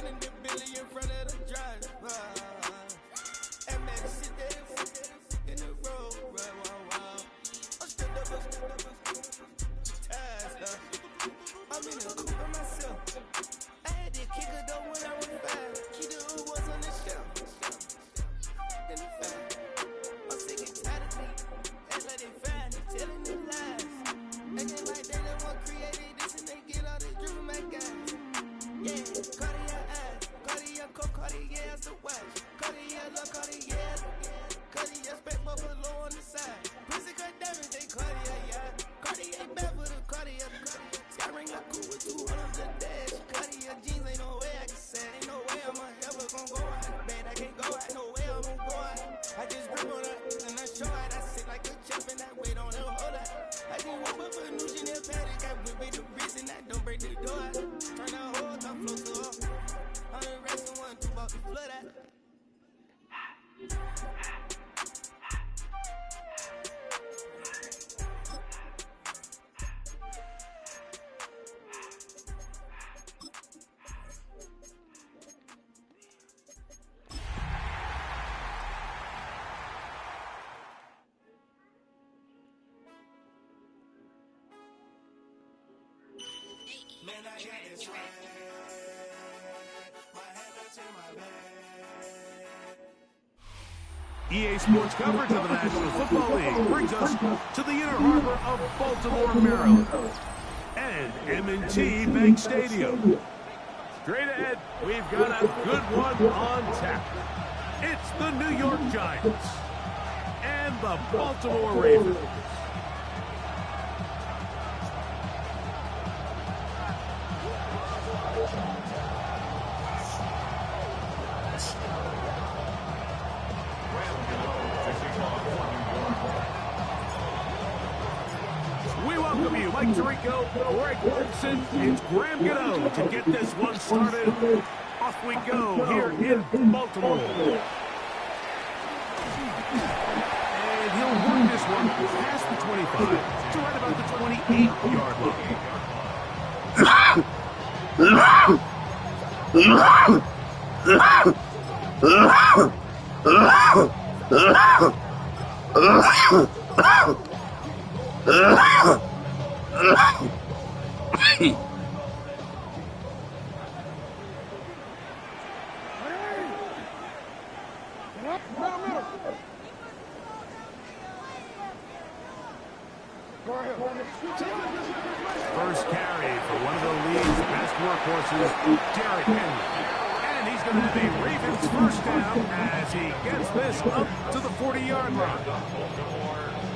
running the Billy in front of the driver. And man, sit there in the road, wow. I'm still double, I'm in the coupe by myself. I had to kick her though when I was 5. Keep the Ubers on the shelf. In the 5. I'm sick and tired of me. Act like they find it, telling them lies. Acting like they the one created this and they get all the dream my guys. Yeah, Cartier eyes, Cartier coat, Cartier as the watch. Cartier look, Cartier, Cartier spec buffalo on the side. Pussy cut diamonds, they Cartier, yeah. Cartier bad for the Cartier. Sky ring a cool with 200 a dash. Cartier jeans, ain't no way I can say. Ain't no way I'm ever gonna go out of bed. I can't go out, no way I'm gonna go out. I just grip on her and I show out. I sit like a champ and I wait on her, hold up. I just whip up a new Chanel paddock. I whip it the wrist and I don't break the door out. Turn the whole top floor to off. I'm the rest of one, two about the flood out. Man, I got this right. My habits in my bed. EA Sports coverage of the National Football League brings us to the inner harbor of Baltimore, Maryland, and M&T Bank Stadium. Straight ahead, we've got a good one on tap. It's the New York Giants and the Baltimore Ravens. Mike Tirico, Greg Olson, and Graham Gano to get this one started. Off we go here in Baltimore. And he'll work this one past the 25 to right about the 28-yard line. First carry for one of the league's best workhorses, Derrick Henry. And he's going to have a Ravens first down as he gets this up to the 40-yard line.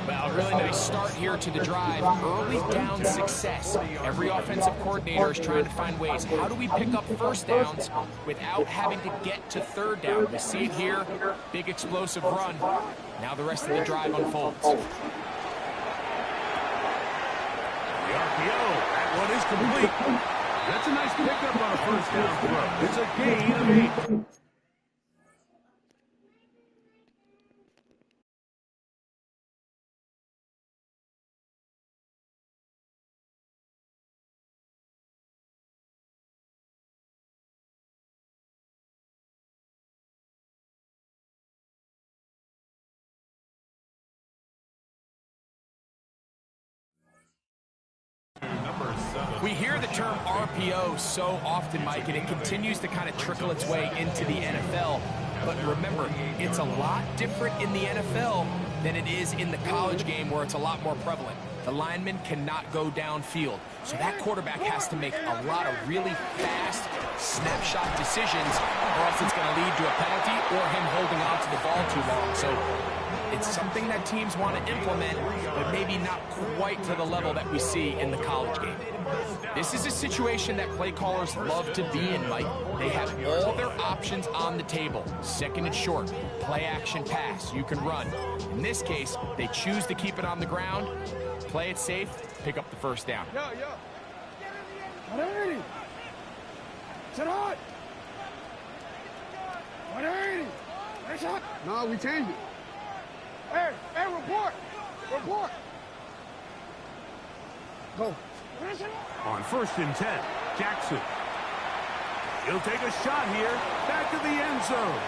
Well, really nice start here to the drive. Early down success. Every offensive coordinator is trying to find ways. How do we pick up first downs without having to get to third down? We see it here. Big explosive run. Now the rest of the drive unfolds. The RPO, that one is complete. That's a nice pickup on a first down throw. It's a gain of 8. We hear the term RPO so often, Mike, and it continues to kind of trickle its way into the NFL. But remember, it's a lot different in the NFL than it is in the college game where it's a lot more prevalent. The lineman cannot go downfield. So that quarterback has to make a lot of really fast snapshot decisions or else it's going to lead to a penalty or him holding on to the ball too long. So it's something that teams want to implement, but maybe not quite to the level that we see in the college game. This is a situation that play callers love to be in, Mike. They have all their options on the table. Second and short, play action pass, you can run. In this case, they choose to keep it on the ground, play it safe, pick up the first down. Yo. 180. Sit on. 180. Nice shot. No, we changed it. Hey, report. Go. On 1st and 10, Jackson. He'll take a shot here. Back to the end zone.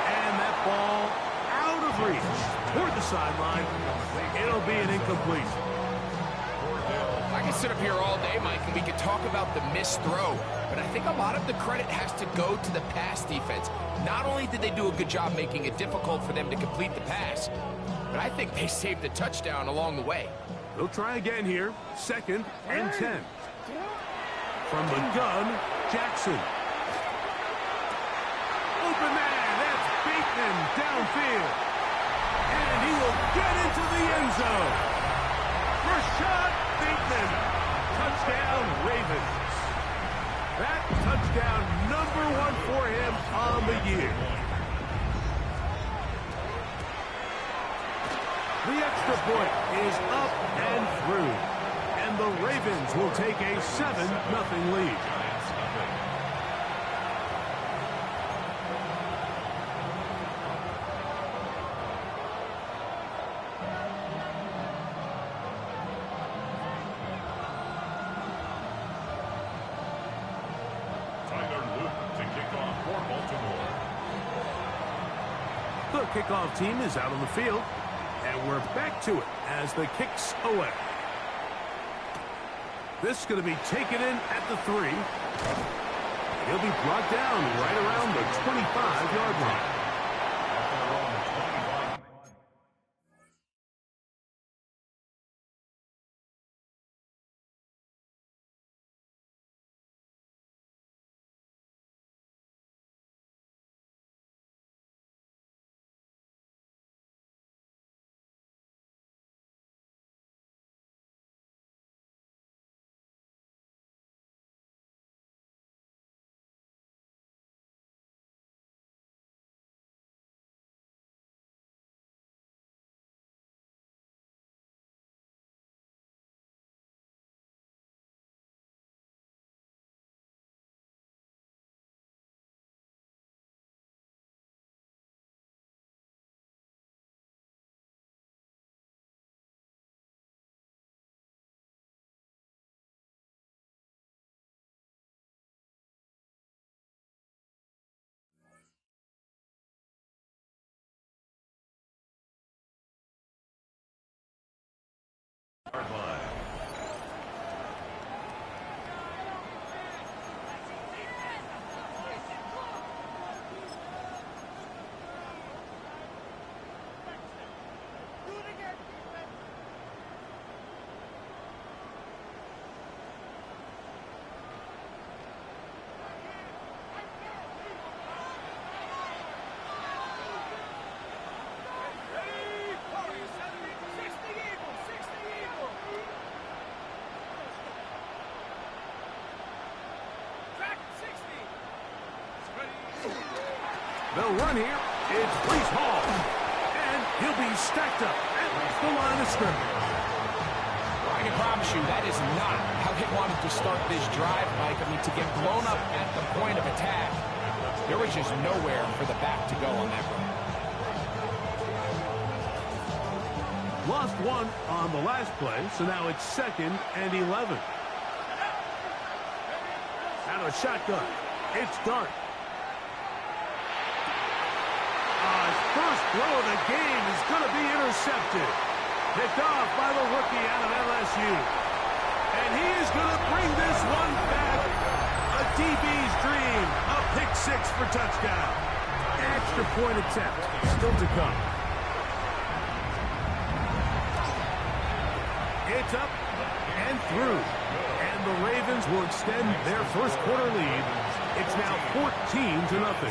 And that ball out of reach toward the sideline. It'll be an incomplete. I can sit up here all day, Mike, and we can talk about the missed throw, but I think a lot of the credit has to go to the pass defense. Not only did they do a good job making it difficult for them to complete the pass, but I think they saved the touchdown along the way. They'll try again here. 2nd and 10. From the gun, Jackson. Open man, that's Bateman downfield. And he will get into the end zone. Rashad Bateman. Touchdown, Ravens. That touchdown #1 for him on the year. The extra point is up and through. And the Ravens will take a 7-0 lead. The kickoff team is out on the field, and we're back to it as the kick's away. This is going to be taken in at the 3. He'll be brought down right around the 25-yard line. They'll run here. It's Breece Hall. And he'll be stacked up at the line of scrimmage. I can promise you that is not how they wanted to start this drive, Mike. I mean, to get blown up at the point of attack, there was just nowhere for the back to go on that run. Lost one on the last play, so now it's 2nd and 11. Out of a shotgun, it's Dart. His first throw of the game is going to be intercepted. Picked off by the rookie out of LSU. And he is going to bring this one back. A DB's dream. A pick 6 for touchdown. Extra point attempt still to come. It's up and through. And the Ravens will extend their first quarter lead. It's now 14-0.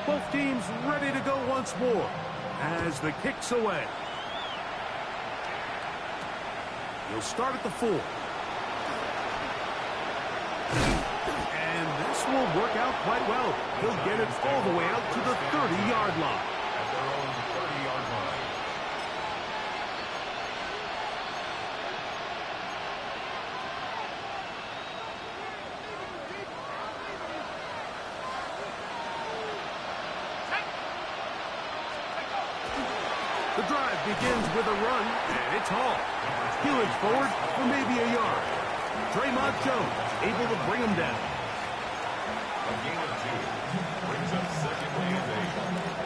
Both teams ready to go once more as the kick's away. He'll start at the 4. And this will work out quite well. He'll get it all the way out to the 30-yard line. At their own 30-yard line. begins with a run, and it's Hall. He looks forward for maybe a yard. Draymond Jones able to bring him down. A gain of 2 brings up second and 8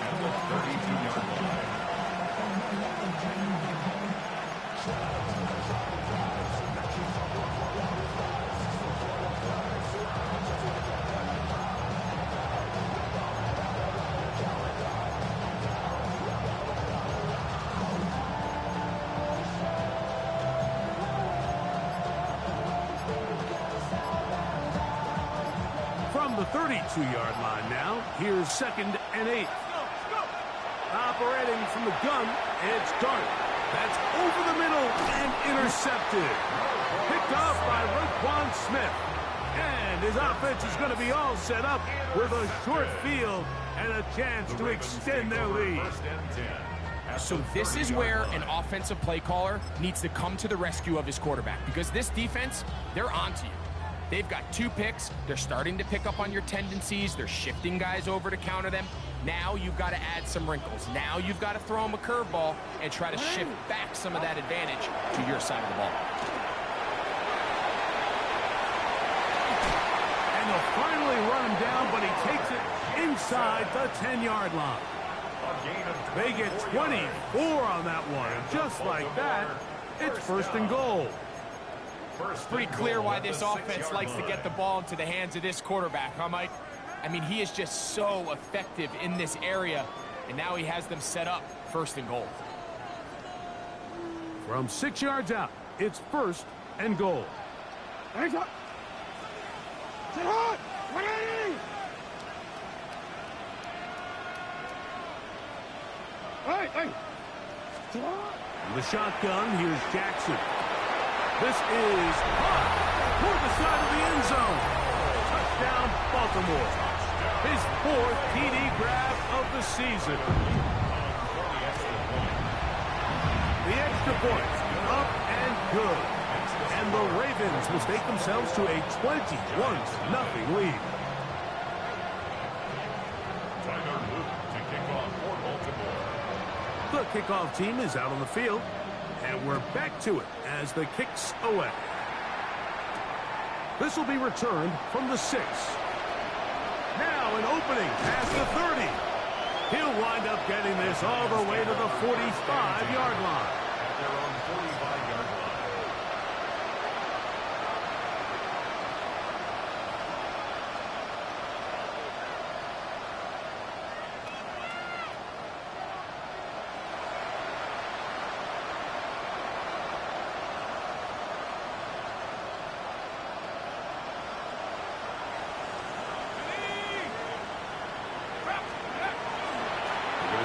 at the 32-yard line. From the 32-yard line now, here's second and 8. Operating from the gun, it's Dart. That's over the middle and intercepted. Picked off by Roquan Smith. And his offense is going to be all set up with a short field and a chance to extend their lead. So this is where an offensive play caller needs to come to the rescue of his quarterback, because this defense, they're onto you. They've got 2 picks. They're starting to pick up on your tendencies. They're shifting guys over to counter them. Now you've got to add some wrinkles. Now you've got to throw them a curveball and try to shift back some of that advantage to your side of the ball. And they'll finally run him down, but he takes it inside the 10-yard line. They get 24 on that one, and just like that, it's first and goal. It's pretty clear why this offense likes to get the ball into the hands of this quarterback, huh, Mike? I mean, he is just so effective in this area, and now he has them set up first and goal. From 6 yards out, it's first and goal. Hands up. Sit hard. 180. Hey. In the shotgun, here's Jackson. This is hot toward the side of the end zone. Touchdown, Baltimore. His 4th TD grab of the season. The extra point, up and good. And the Ravens mistake themselves to a 21-0 lead. Tyler Luke to kick off for Baltimore. The kickoff team is out on the field, and we're back to it as the kick's away. This will be returned from the 6. Now an opening past the 30. He'll wind up getting this all the way to the 45-yard line. At their own 45-yard line.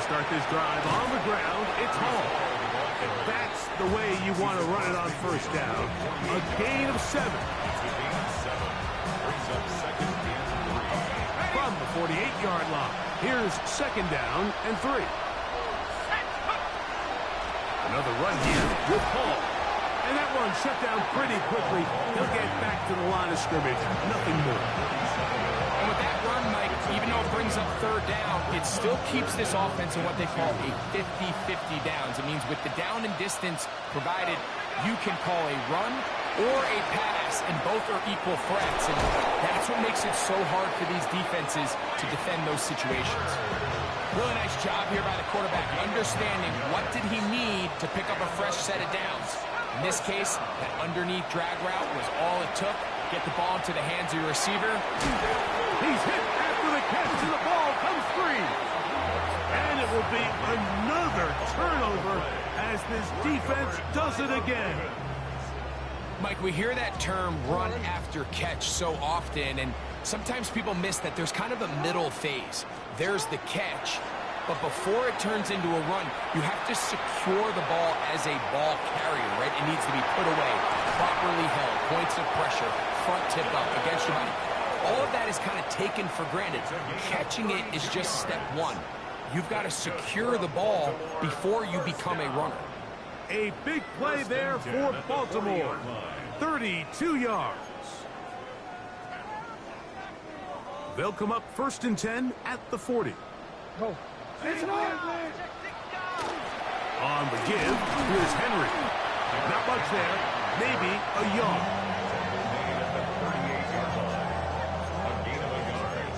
Start this drive on the ground. It's Hall. And that's the way you want to run it on first down. A gain of 7. From the 48-yard line, here's second down and 3. Another run here with Hall. And that one shut down pretty quickly. He'll get back to the line of scrimmage. Nothing more. And with that run, Mike, even though it brings up third down, it still keeps this offense in what they call a 50-50 downs. It means with the down and distance provided, you can call a run or a pass, and both are equal threats. And that's what makes it so hard for these defenses to defend those situations. Really nice job here by the quarterback, understanding what did he need to pick up a fresh set of downs. In this case, that underneath drag route was all it took. Get the ball into the hands of your receiver. He's hit after the catch, and the ball comes free. And it will be another turnover as this defense does it again. Mike, we hear that term run after catch so often, and sometimes people miss that there's kind of a middle phase. There's the catch, but before it turns into a run, you have to secure the ball as a ball carrier, right? It needs to be put away, properly held, points of pressure, front tip up against your body. All of that is kind of taken for granted. Catching it is just step one. You've got to secure the ball before you become a runner. A big play there for Baltimore. 32 yards. They'll come up first and 10 at the 40. Go. On the give, here's Henry. Not much there. Maybe a yard. A gain of a yard.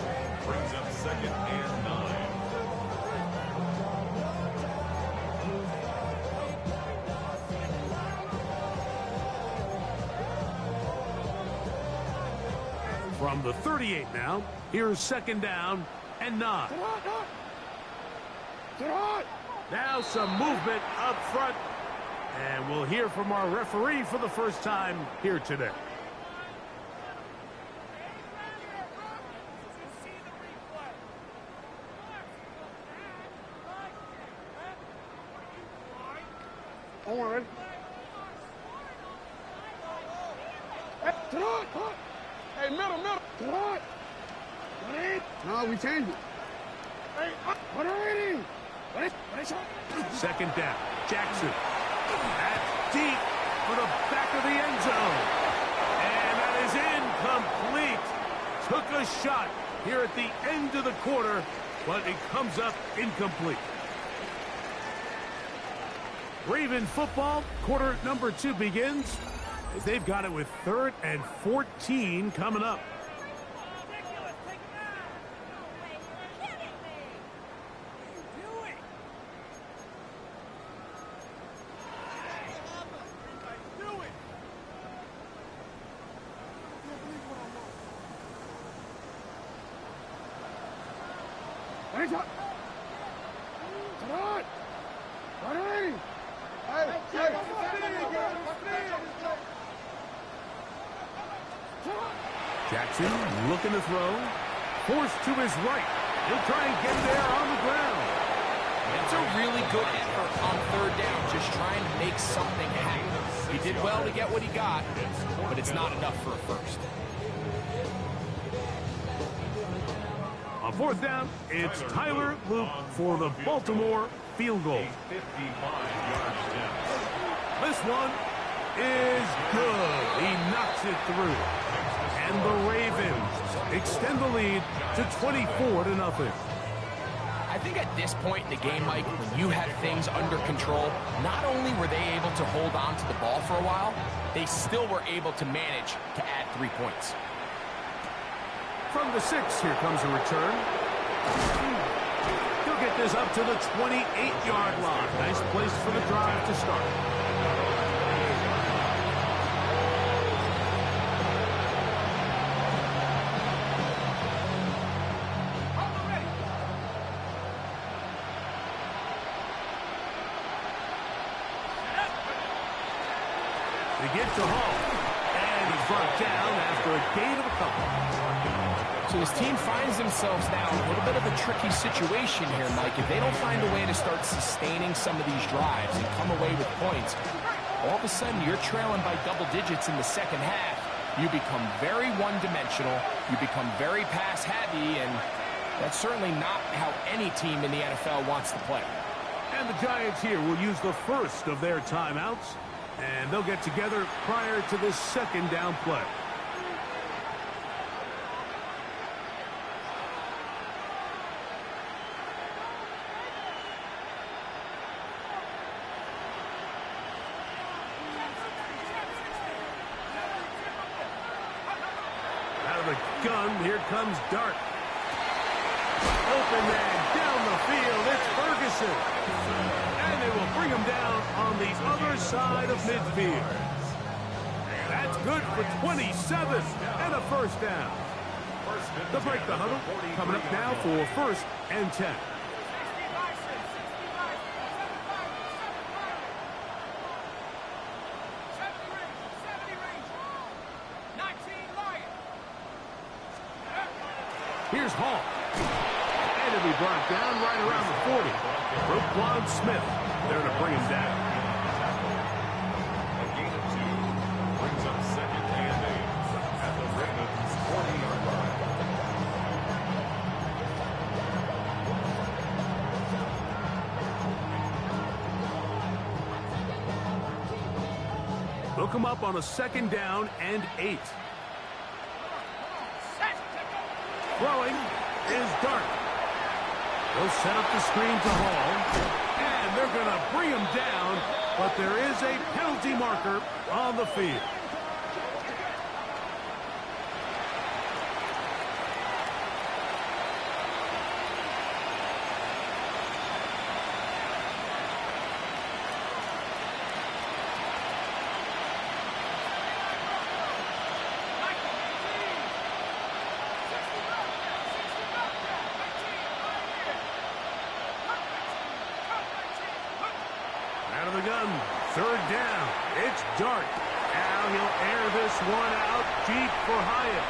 Brings up 2nd and 9. From the 38 now, here's 2nd down and 9. Now some movement up front. And we'll hear from our referee for the first time here today. Owen. Hey, middle. No, we changed it. Hey, what are you? 2nd down. Jackson. That's deep for the back of the end zone. And that is incomplete. Took a shot here at the end of the quarter, but it comes up incomplete. Raven football, quarter number 2 begins. They've got it with 3rd and 14 coming up. Jackson looking to throw. Forced to his right. He'll try and get there on the ground. It's a really good effort on 3rd down, just trying to make something happen. He did well to get what he got, but it's not enough for a first. On 4th down, it's Tyler Luke for the Baltimore field goal. 55-yard step. This one is good. He knocks it through. And the Ravens extend the lead to 24-0. I think at this point in the game, Mike, when you had things under control, not only were they able to hold on to the ball for a while, they still were able to manage to add 3 points. From the 6, here comes a return. He'll get this up to the 28-yard line. Nice place for the drive to start. They get to Hall, and he's brought down after a gain of a couple. So his team finds themselves now in a little bit of a tricky situation here, Mike. If they don't find a way to start sustaining some of these drives and come away with points, all of a sudden you're trailing by double digits in the 2nd half. You become very one-dimensional. You become very pass-heavy, and that's certainly not how any team in the NFL wants to play. And the Giants here will use the first of their timeouts. And they'll get together prior to this 2nd down play. Out of the gun, here comes Dart. Open man down the field, it's Ferguson. And they will bring him down on the other side of midfield. That's good for 27 and a first down. They'll break the huddle. Coming up now for 1st and 10. Here's Hall. And he'll be brought down right around the 40. Roquan Smith there to bring him down. A gain of 2 brings up 2nd and 8 at the Ravens' 40-yard line. They'll come up on a 2nd down and 8. Throwing is Dart. They'll set up the screen to Hall. And they're going to bring him down, but there is a penalty marker on the field. Out of the gun, third down. It's Dart. Now he'll air this one out deep for Hyatt.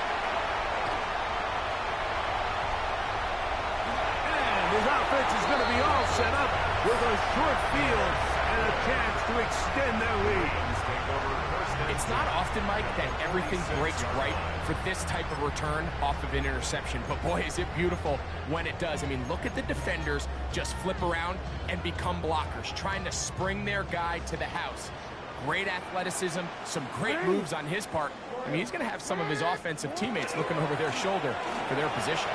And his offense is going to be all set up with a short field and a chance to extend their lead. It's not often, Mike, that everything breaks right for this type of return off of an interception. But, boy, is it beautiful when it does. I mean, look at the defenders just flip around and become blockers, trying to spring their guy to the house. Great athleticism, some great moves on his part. I mean, he's going to have some of his offensive teammates looking over their shoulder for their position.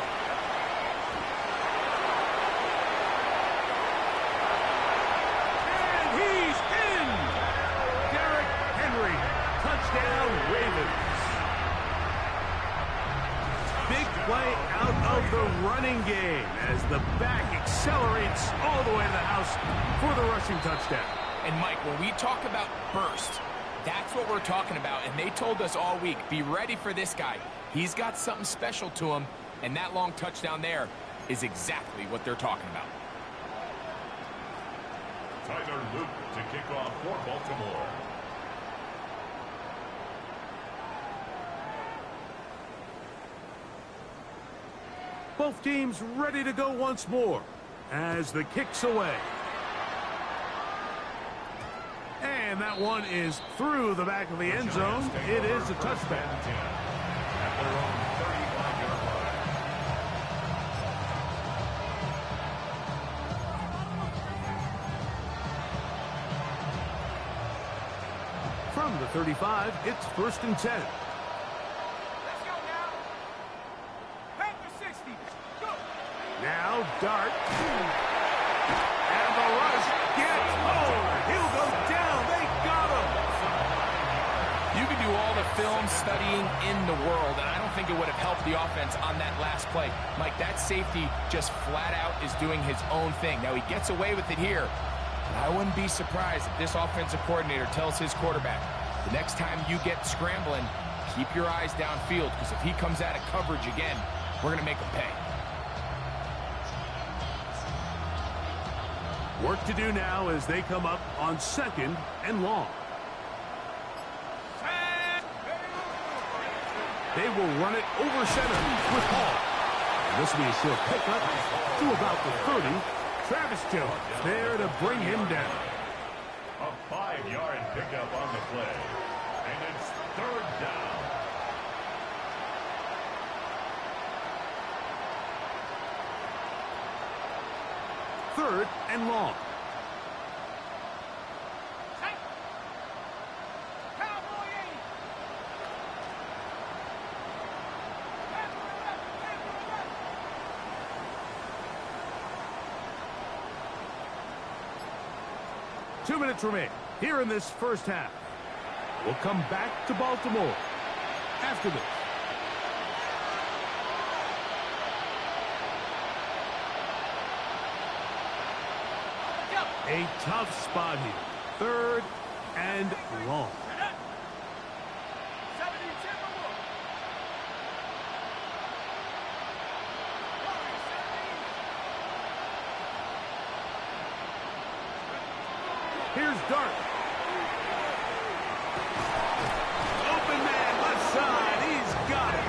And he's in! Derrick Henry, touchdown Ravens. Big play out of the running game as the back accelerates all the way to the house for the rushing touchdown. And, Mike, when we talk about burst, that's what we're talking about. And they told us all week, be ready for this guy. He's got something special to him, and that long touchdown there is exactly what they're talking about. Tyler Luke to kick off for Baltimore. Both teams ready to go once more as the kick's away. And that one is through the back of the end zone. It is a touchback. At their own 35-yard line. From the 35, it's 1st and 10. Now Dart. And the rush gets home. He'll go down. They got him. You can do all the film studying in the world, and I don't think it would have helped the offense on that last play. Mike, that safety just flat out is doing his own thing. Now, he gets away with it here. I wouldn't be surprised if this offensive coordinator tells his quarterback, the next time you get scrambling, keep your eyes downfield, because if he comes out of coverage again, we're going to make him pay. Work to do now as they come up on 2nd and long. They will run it over center with Hall. And this will be a short pickup to about the 30. Travis Jones there to bring him down. A 5-yard pickup on the play. And it's 3rd down. Third and long. Two minutes remain here in this first half. We'll come back to Baltimore after this. A tough spot here. 3rd and long. Here's Dart. Open man, left side. He's got it.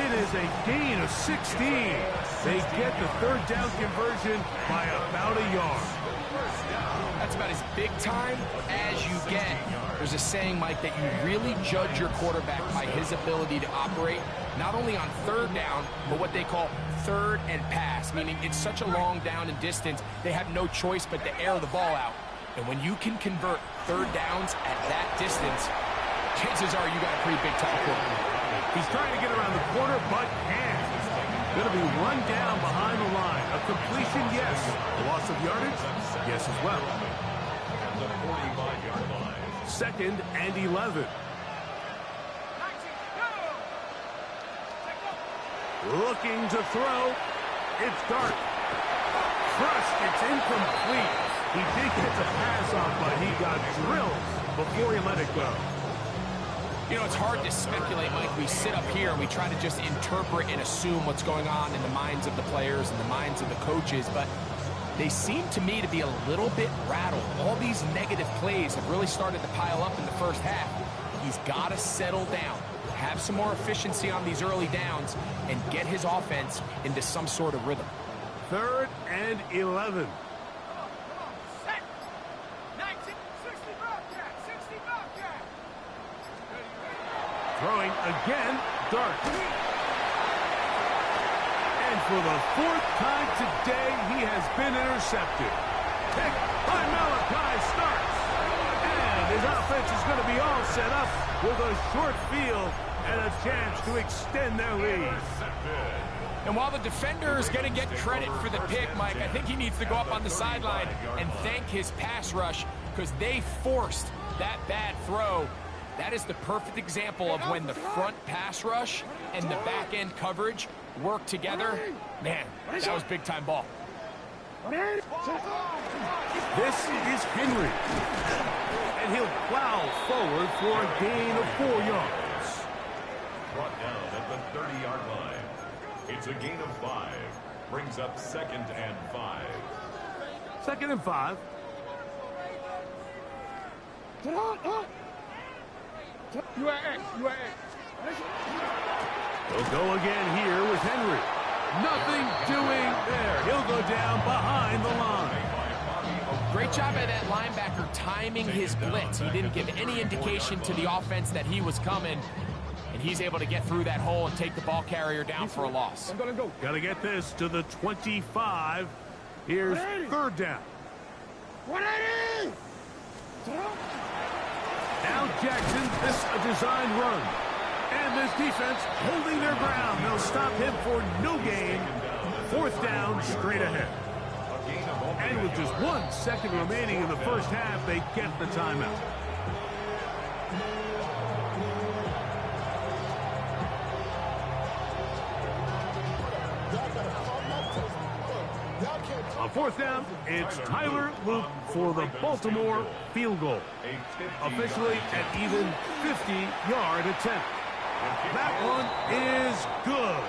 It is a gain of 16. They get the 3rd down conversion by about a yard. That's about as big time as you get. There's a saying, Mike, that you really judge your quarterback by his ability to operate not only on 3rd down, but what they call 3rd and pass, meaning it's such a long down and distance, they have no choice but to air the ball out. And when you can convert 3rd downs at that distance, chances are you got a pretty big time quarterback. He's trying to get around the corner, but can't. Going to be run down behind the line. A completion, yes. A loss of yardage, yes as well. At the 45-yard line. 2nd and 11. Looking to throw. It's Dart. Crushed. It's incomplete. He did get the pass off, but he got drilled before he let it go. You know, it's hard to speculate, Mike. We sit up here and we try to just interpret and assume what's going on in the minds of the players and the minds of the coaches, but they seem to me to be a little bit rattled. All these negative plays have really started to pile up in the first half. He's got to settle down, have some more efficiency on these early downs, and get his offense into some sort of rhythm. 3rd and 11. Throwing again, Dart. And for the 4th time today, he has been intercepted. Picked by Malachi Starks. And his offense is going to be all set up with a short field and a chance to extend their lead. And while the defender is going to get credit for the pick, Mike, I think he needs to go up on the sideline and thank his pass rush because they forced that bad throw. That is the perfect example of when the front pass rush and the back end coverage work together. Man, that was big-time ball. This is Henry. And he'll plow forward for a gain of 4 yards. Brought down at the 30-yard line. It's a gain of 5. Brings up 2nd and 5. 2nd and 5. You at X. He'll go again here with Henry. Nothing doing there. He'll go down behind the line. Great job by that linebacker timing his blitz. He didn't give any indication to the offense that he was coming, and he's able to get through that hole and take the ball carrier down for a loss. Got to get this to the 25. Here's 3rd down. 180! Now Jackson, this a design run. And this defense holding their ground. They'll stop him for no gain. 4th down, straight ahead. And with just 1 second remaining in the first half, they get the timeout. On 4th down, it's Tyler Luke for the Baltimore field goal. Officially an even 50-yard attempt. That one is good.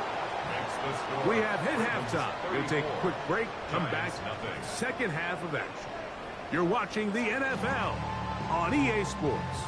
We have hit halftime. We'll take a quick break, come back, 2nd half of action. You're watching the NFL on EA Sports.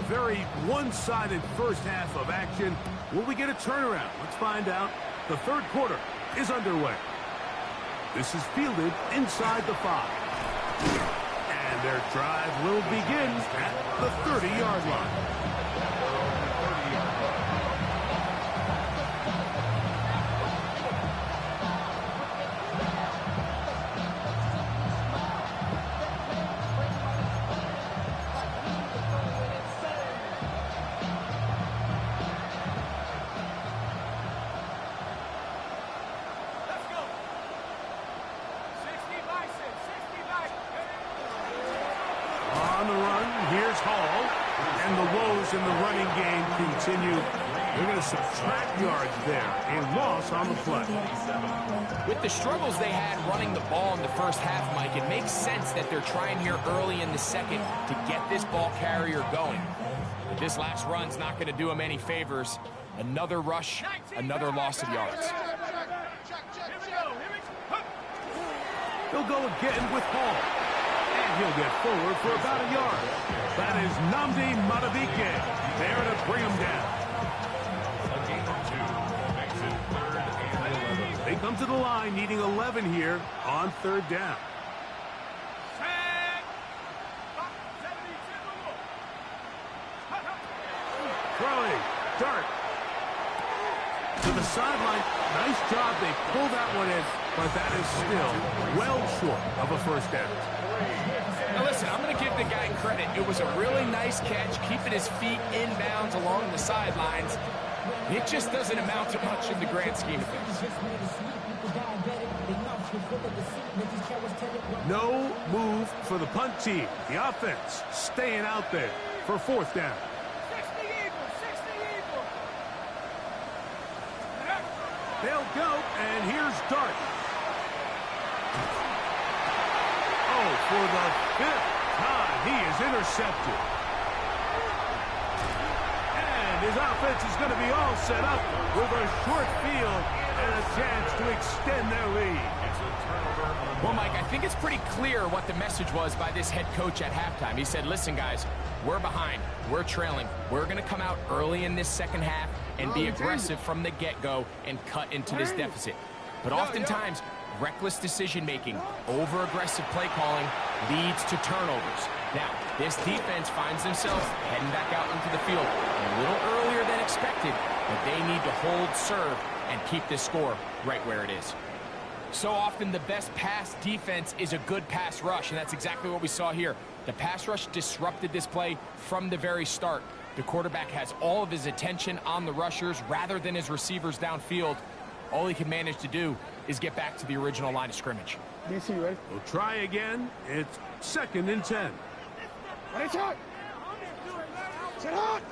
Very one-sided first half of action. Will we get a turnaround? Let's find out. The 3rd quarter is underway. This is fielded inside the 5. And their drive will begin at the 30-yard line. On the run, here's Hall. And the woes in the running game continue. They're going to subtract yards there. A loss on the play. With the struggles they had running the ball in the first half, Mike, it makes sense that they're trying here early in the 2nd to get this ball carrier going. But this last run's not going to do him any favors. Another rush, another loss of yards. He'll go again with Hall. And he'll get forward for about a yard. That is Nnamdi Madubuike there to bring him down. A gain of 2 makes it 3rd and 11. They come to the line needing 11 here on 3rd down. Throwing, Dart. To the sideline. Nice job. They pulled that one in, but that is still well short of a first down. Now listen, I'm going to give the guy credit. It was a really nice catch, keeping his feet inbounds along the sidelines. It just doesn't amount to much in the grand scheme of things. No move for the punt team. The offense staying out there for 4th down. They'll go, and here's Dart. Oh, for the 5th time, he is intercepted. And his offense is going to be all set up with a short field and a chance to extend their lead. It's a turnover on Well, Mike, I think it's pretty clear what the message was by this head coach at halftime. He said, listen, guys, we're behind. We're trailing. We're going to come out early in this second half and be aggressive from the get-go and cut into this deficit. But oftentimes, reckless decision-making, over-aggressive play calling leads to turnovers. Now, this defense finds themselves heading back out into the field a little earlier than expected, but they need to hold serve and keep this score right where it is. So often the best pass defense is a good pass rush, and that's exactly what we saw here. The pass rush disrupted this play from the very start. The quarterback has all of his attention on the rushers rather than his receivers downfield. All he can manage to do is get back to the original line of scrimmage. DC, ready? We'll try again. It's 2nd and 10. Ready, shot! Set hot!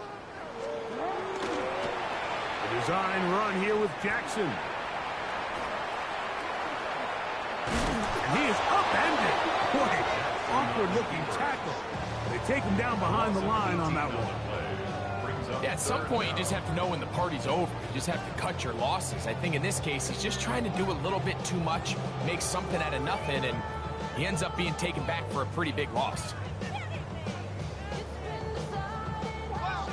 The design run here with Jackson. And he is upended. Boy, awkward-looking tackle. They take him down behind the line on that one. Yeah, at some point, you just have to know when the party's over. You just have to cut your losses. I think in this case, he's just trying to do a little bit too much, make something out of nothing, and he ends up being taken back for a pretty big loss.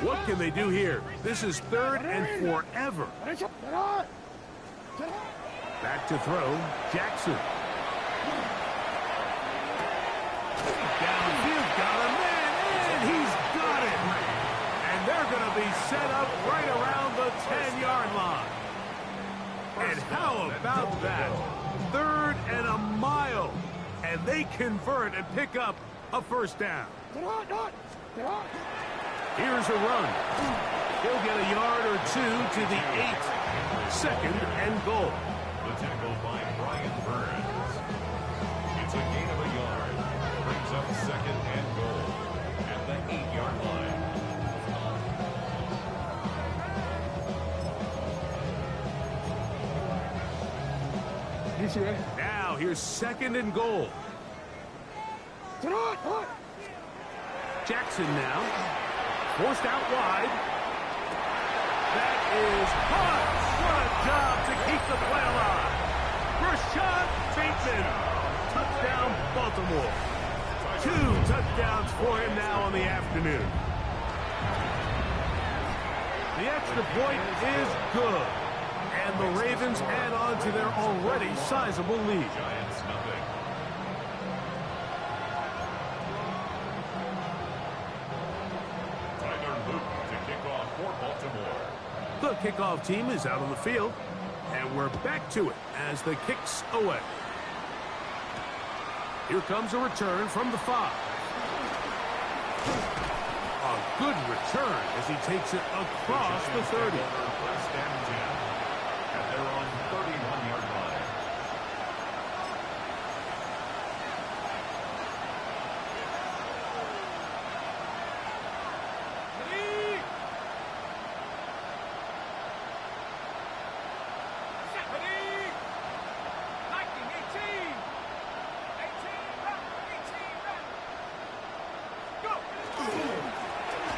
What can they do here? This is 3rd and forever. Back to throw, Jackson. Downfield, got a man, and he's got it. And they're going to be set up right around the 10-yard line. And how about that? 3rd and a mile. And they convert and pick up a first down. Here's a run. He'll get a yard or 2 to the 8. 2nd and goal. The tackle by Brian Burns. It's a gain of a yard. Brings up 2nd and goal at the 8-yard line. DC, ready? Now here's 2nd and goal. Jackson now. Forced out wide. That is hot. What a job to keep the play alive. Rashad Bateman. Touchdown, Baltimore. 2 touchdowns for him now on the afternoon. The extra point is good. And the Ravens add on to their already sizable lead. Giants nothing. Tyler Luke to kick off for Baltimore. The kickoff team is out on the field, and we're back to it as the kick's away. Here comes a return from the 5. A good return as he takes it across the 30. First and 10 at their own 31-yard line.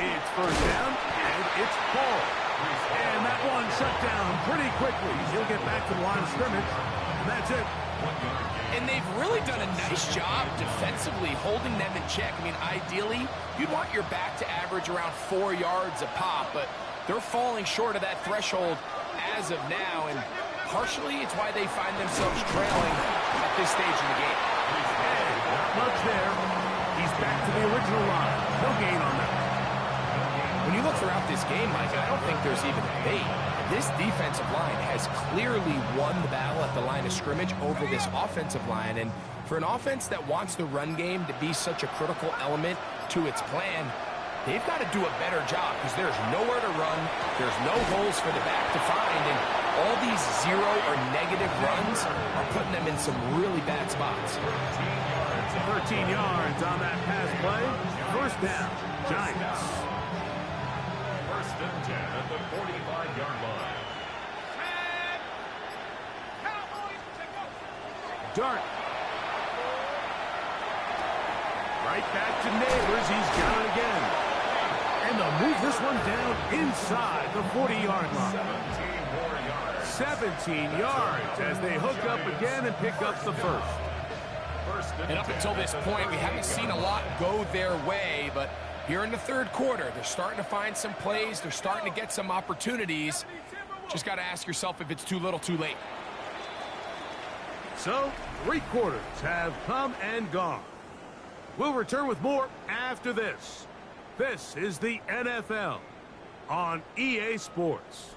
It's first down, and it's ball. And that one shut down pretty quickly. He'll get back to the line of scrimmage, and that's it. 1 yard gain. And they've really done a nice job defensively holding them in check. I mean, ideally, you'd want your back to average around 4 yards a pop, but they're falling short of that threshold as of now, and partially it's why they find themselves trailing at this stage in the game. And not much there. He's back to the original line. No gain on that. When you look throughout this game, Mike, I don't think there's even a debate. This defensive line has clearly won the battle at the line of scrimmage over this offensive line. And for an offense that wants the run game to be such a critical element to its plan, they've got to do a better job because there's nowhere to run. There's no holes for the back to find. And all these zero or negative runs are putting them in some really bad spots. 13 yards on that pass play. First down, Giants. First and 10 at the 45-yard line. Dart. Right back to Neighbors. He's got it again. And they'll move this one down inside the 40-yard line. 17 yards as they hook up again and pick up the first. And up until this point, we haven't seen a lot go their way, but here in the third quarter, they're starting to find some plays. They're starting to get some opportunities. Just got to ask yourself if it's too little, too late. So, 3 quarters have come and gone. We'll return with more after this. This is the NFL on EA Sports.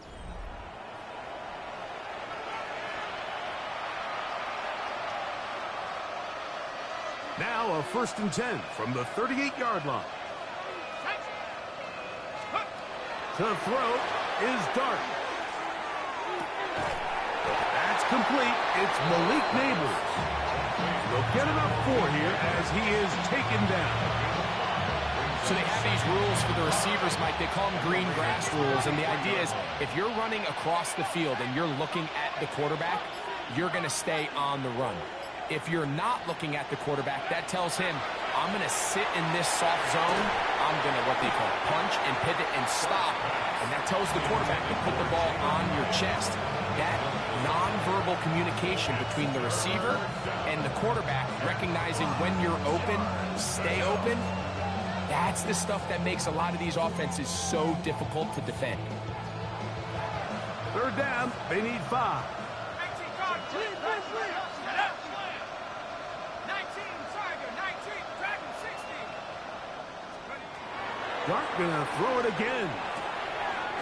Now a first and 10 from the 38-yard line. To throw is Dart. That's complete. It's Malik Neighbors. They'll get enough for here as he is taken down. So they have these rules for the receivers, Mike. They call them green grass rules. And the idea is if you're running across the field and you're looking at the quarterback, you're going to stay on the run. If you're not looking at the quarterback, that tells him, I'm going to sit in this soft zone. I'm going to, what they call, punch and pivot and stop. And that tells the quarterback to put the ball on your chest. That nonverbal communication between the receiver and the quarterback, recognizing when you're open, stay open, that's the stuff that makes a lot of these offenses so difficult to defend. Third down, they need 5. Dart gonna throw it again.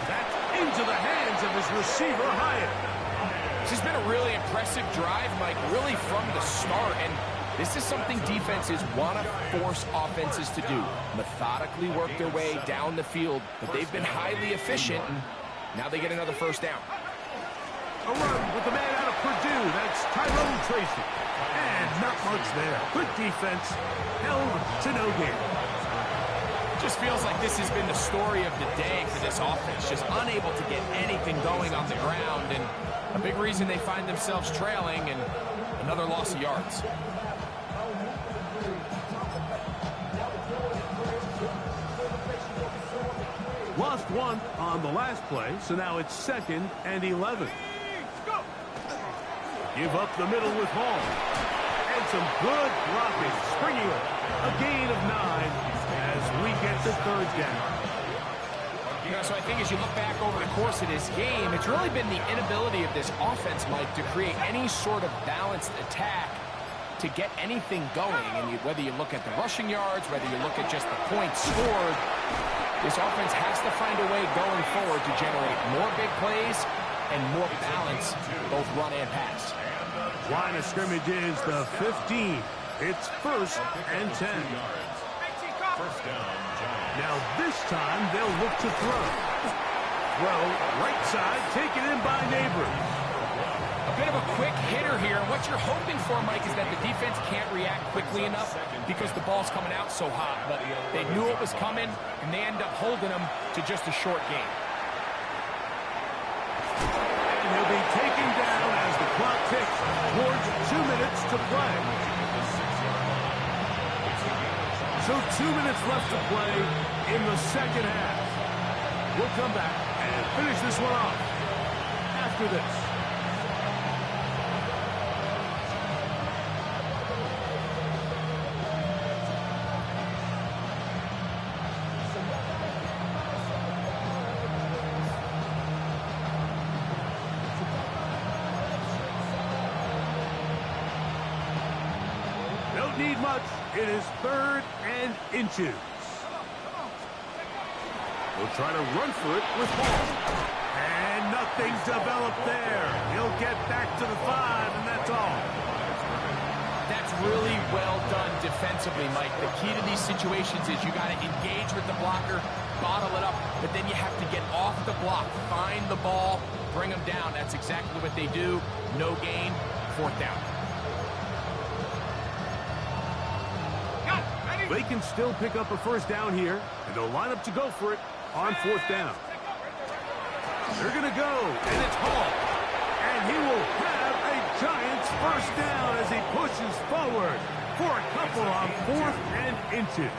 That's into the hands of his receiver, Hyatt. This has been a really impressive drive, Mike, really from the start. And this is something defenses want to force offenses to do. Methodically work their way down the field, but they've been highly efficient, and now they get another first down. A run with the man out of Purdue. That's Tyrone Tracy. And not much there. Good defense. Held to no gain. Just feels like this has been the story of the day for this offense. Just unable to get anything going on the ground. And a big reason they find themselves trailing and another loss of yards. Lost 1 on the last play, so now it's 2nd and 11. Give up the middle with Hall. And some good blocking. Springing it. A gain of 9 as we get the third down. You know, so I think as you look back over the course of this game, it's really been the inability of this offense, Mike, to create any sort of balanced attack to get anything going. And whether you look at the rushing yards, whether you look at just the points scored, this offense has to find a way going forward to generate more big plays and more balance, both run and pass. Line of scrimmage is the 15. It's 1st and 10. First down, Giants. Now this time they'll look to throw. Throw right side, taken in by Neighbors. A bit of a quick hitter here. What you're hoping for, Mike, is that the defense can't react quickly enough because the ball's coming out so hot. But they knew it was coming, and they end up holding them to just a short gain. And he'll be taken down as the clock ticks towards 2 minutes to play. So 2 minutes left to play in the second half. We'll come back and finish this one off after this. don't need much. It is 3rd and inches. We'll try to run for it with Hall. And nothing's developed there. He'll get back to the 5, and that's all. That's really well done defensively, Mike. The key to these situations is you got to engage with the blocker, bottle it up, but then you have to get off the block, find the ball, bring them down. That's exactly what they do. No gain, 4th down. They can still pick up a 1st down here, and they'll line up to go for it on 4th down. They're going to go, and it's Hall. And he will have a Giants 1st down as he pushes forward for a couple on 4th and inches.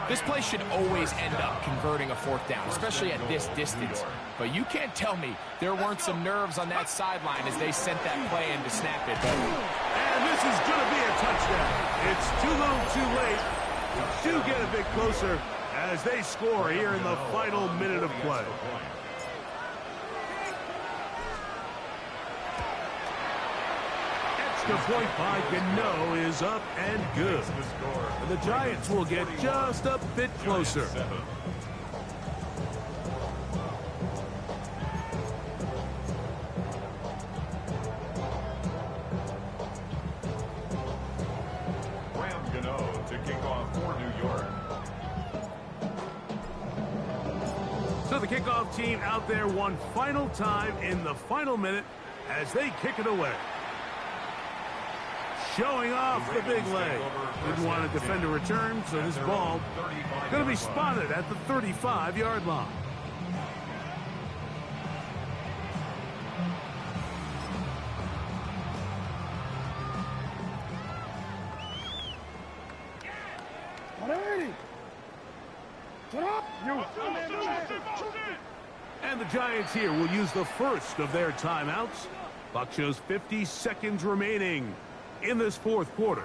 This play should always end up converting a 4th down, especially at this distance. But you can't tell me there weren't some nerves on that sideline as they sent that play in to snap it. And this is going to be a touchdown. It's too little too late. We do get a bit closer as they score here in the final minute of play. Extra point by Gano is up and good. And the Giants will get just a bit closer. Graham Gano to kick off for New York. So the kickoff team out there one final time in the final minute as they kick it away. Showing off the big leg. Didn't want to defend a return, so this ball going to be spotted at the 35-yard line. And the Giants here will use the first of their timeouts. Clock shows 50 seconds remaining in this 4th quarter.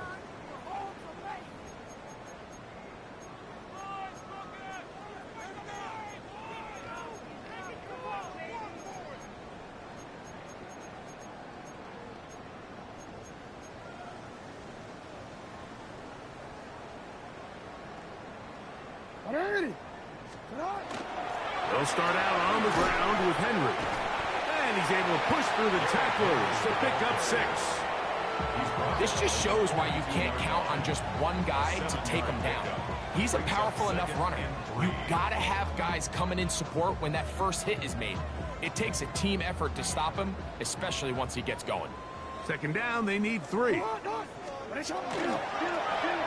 They'll start out on the ground with Henry. And he's able to push through the tacklers to pick up 6. This just shows why you can't count on just one guy to take him down. He's a powerful enough runner. You gotta have guys coming in support when that first hit is made. It takes a team effort to stop him, especially once he gets going. 2nd down, they need 3.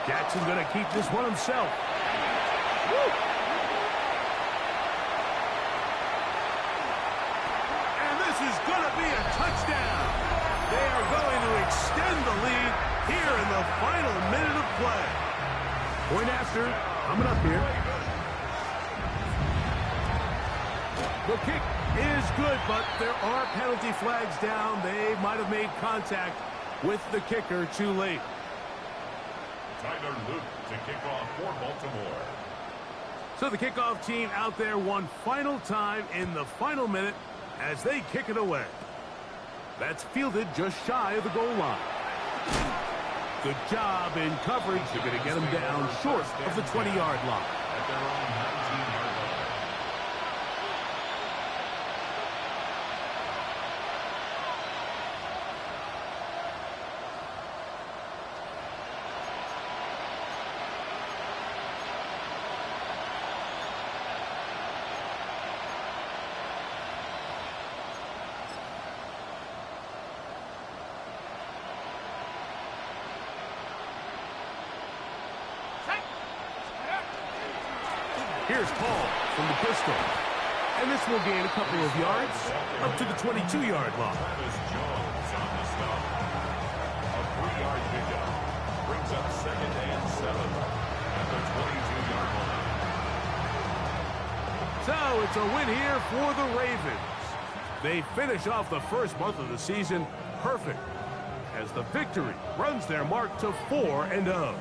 Jackson gonna keep this one himself. Woo! And this is gonna be a touchdown. They are going to extend the lead here in the final minute of play. Point after, coming up here. The kick is good, but there are penalty flags down. They might have made contact with the kicker too late. Tyler Luke to kick off for Baltimore. So the kickoff team out there one final time in the final minute as they kick it away. That's fielded just shy of the goal line. Good job in coverage. They're going to get him down short of the 20-yard line. At their own 19-yard line. Here's Paul from the pistol. And this will gain a couple of yards up to the 22-yard line. Travis Jones on the stop. A 3-yard pickup. Brings up 2nd and 7 at the 22-yard line. So it's a win here for the Ravens. They finish off the first month of the season perfect as the victory runs their mark to 4-0.